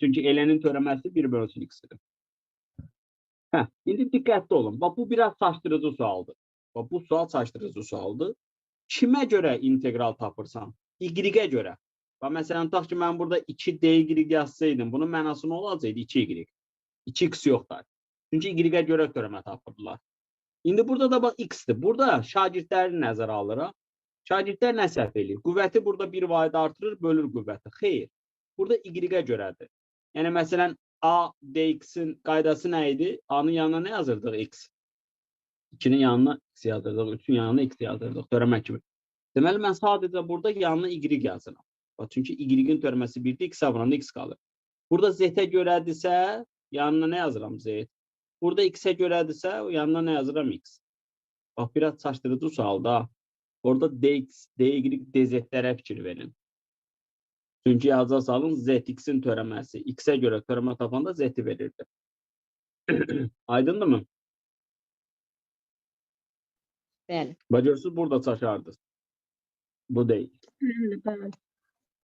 Çünki elenin törəməsi 1 bölünsün x-dir. İndi diqqətli olun. Bax, bu biraz çaşdırıcı sualdır. Bax, bu sual çaşdırıcı sualdır. Kimə görə integral tapırsan? Y-ə görə. Bax, məsələn, tutaq ki, mən burada 2dy yazsaydım, bunun mənası nə olacaqdı? 2y. 2x yoxdur. Çünki y-ə görə törəmə tapırdılar. İndi burada da bax, x-dir. Burada şagirdləri nəzərə alırıq. Şagirdlər nə səhv eləyir? Qüvvəti burada bir vahid artırır, bölür qüvvəti. Xeyr. Burada y-ə görədir. Yəni, məsələn, a dx-in qaydası nə idi? A-nın yanına nə yazırdıq? X. 2-nin yanına x yazırdıq, 3-ün yanına x yazırdıq. Törəmə kimi. Deməli, mən sadəcə burada yanına y yazıram. Çünki y-in törəməsi 1-dir, x avramda x qalır. Burada z-ə görədirsə, yanına nə yazıram? Z. Burada x-ə görədirsə, yanına nə yazıram? X. Bax, biraz çaşdırıcı sualda. Orada dx, dy, dz-lərə fikir verin. Çünki yazıca salın, zx-in törəməsi. X-ə görə törəmə tapanda z-i verirdi. Aydındır mı? Bəli. Bacırsız burada çaşardınız. Bu deyil. Bəli.